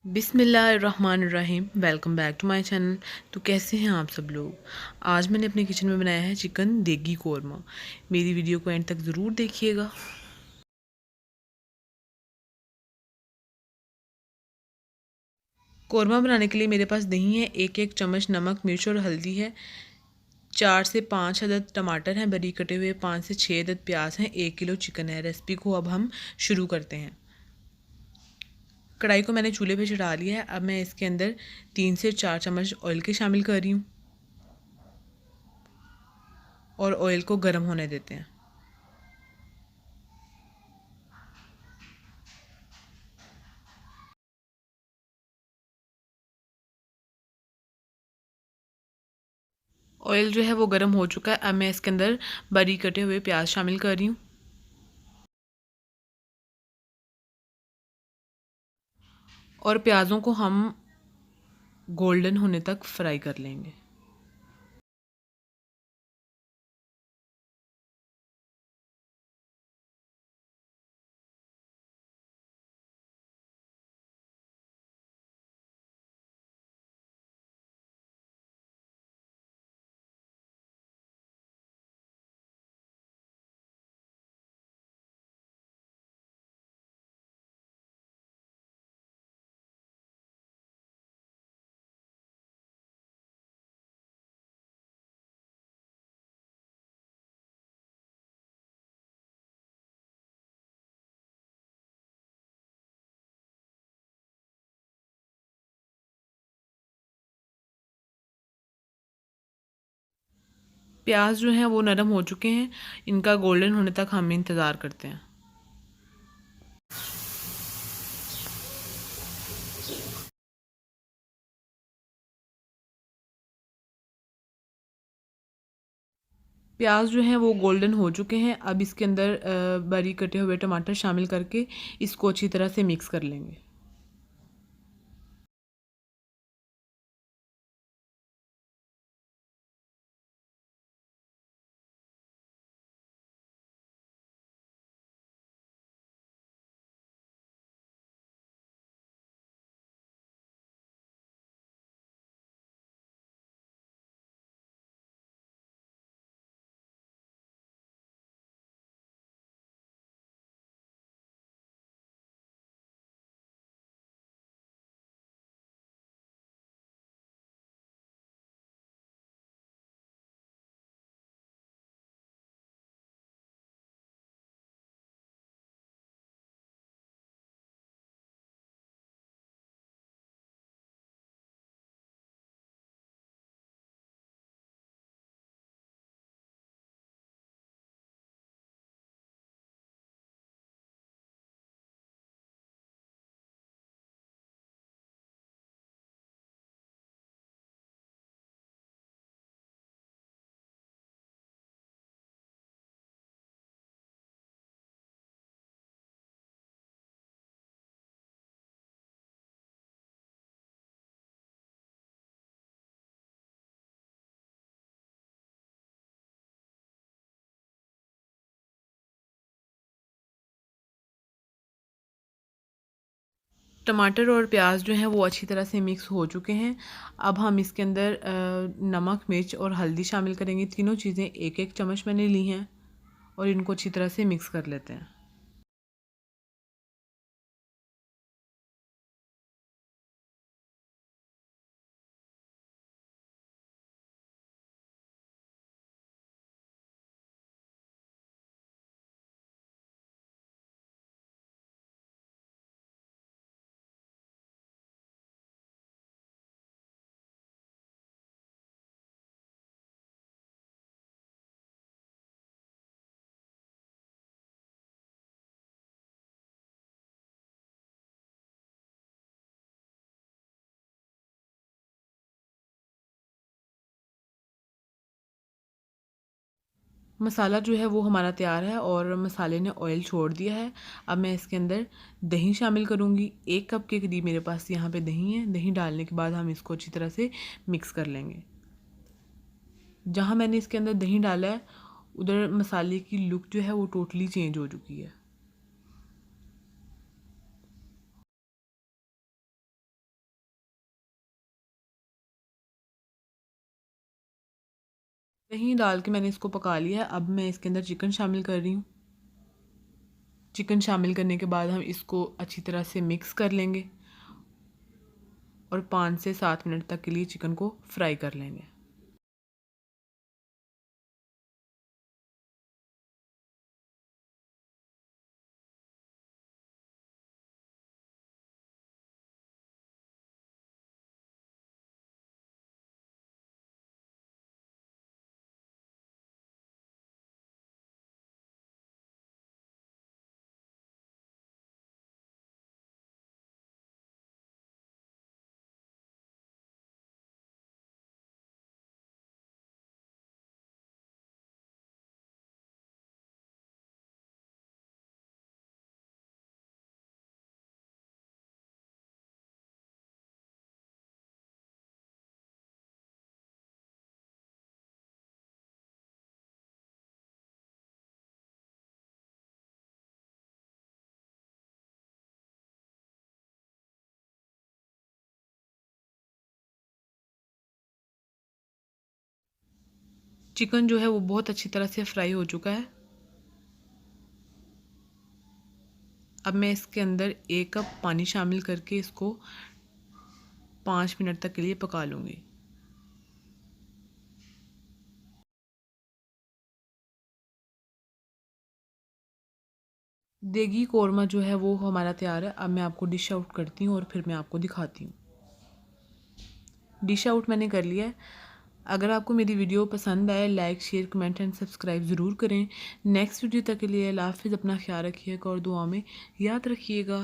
बिस्मिल्लाहिर्रहमानिर्रहीम। Welcome back to my channel. तो कैसे हैं आप सब लोग। आज मैंने अपने किचन में बनाया है चिकन देगी कोरमा। मेरी वीडियो को एंड तक ज़रूर देखिएगा। कोरमा बनाने के लिए मेरे पास दही है, एक एक चम्मच नमक, मिर्च और हल्दी है, 4 से 5 अदद टमाटर हैं बारीक कटे हुए, 5 से 6 अदद प्याज हैं, 1 किलो चिकन है। रेसिपी को अब हम शुरू करते हैं। कढ़ाई को मैंने चूल्हे पे चढ़ा लिया है। अब मैं इसके अंदर 3 से 4 चम्मच ऑयल के शामिल कर रही हूँ और ऑयल को गर्म होने देते हैं। ऑयल जो है वो गर्म हो चुका है। अब मैं इसके अंदर बारीक कटे हुए प्याज शामिल कर रही हूँ और प्याज़ों को हम गोल्डन होने तक फ्राई कर लेंगे। प्याज जो हैं वो नरम हो चुके हैं। इनका गोल्डन होने तक हम इंतज़ार करते हैं। प्याज जो हैं वो गोल्डन हो चुके हैं। अब इसके अंदर बारीक कटे हुए टमाटर शामिल करके इसको अच्छी तरह से मिक्स कर लेंगे। टमाटर और प्याज जो हैं वो अच्छी तरह से मिक्स हो चुके हैं। अब हम इसके अंदर नमक, मिर्च और हल्दी शामिल करेंगे। तीनों चीज़ें एक एक चम्मच मैंने ली हैं और इनको अच्छी तरह से मिक्स कर लेते हैं। मसाला जो है वो हमारा तैयार है और मसाले ने ऑयल छोड़ दिया है। अब मैं इसके अंदर दही शामिल करूँगी। 1 कप के करीब मेरे पास यहाँ पे दही है। दही डालने के बाद हम इसको अच्छी तरह से मिक्स कर लेंगे। जहाँ मैंने इसके अंदर दही डाला है उधर मसाले की लुक जो है वो टोटली चेंज हो चुकी है। दही डाल के मैंने इसको पका लिया है। अब मैं इसके अंदर चिकन शामिल कर रही हूँ। चिकन शामिल करने के बाद हम इसको अच्छी तरह से मिक्स कर लेंगे और 5 से 7 मिनट तक के लिए चिकन को फ्राई कर लेंगे। चिकन जो है वो बहुत अच्छी तरह से फ्राई हो चुका है। अब मैं इसके अंदर 1 कप पानी शामिल करके इसको 5 मिनट तक के लिए पका लूँगी। देगी कौरमा जो है वो हमारा तैयार है। अब मैं आपको डिश आउट करती हूँ और फिर मैं आपको दिखाती हूँ। डिश आउट मैंने कर लिया है। अगर आपको मेरी वीडियो पसंद आए, like share comment and subscribe ज़रूर करें। नेक्स्ट वीडियो तक के लिए अल्लाह हाफ़िज़। अपना ख्याल रखिएगा और दुआ में याद रखिएगा।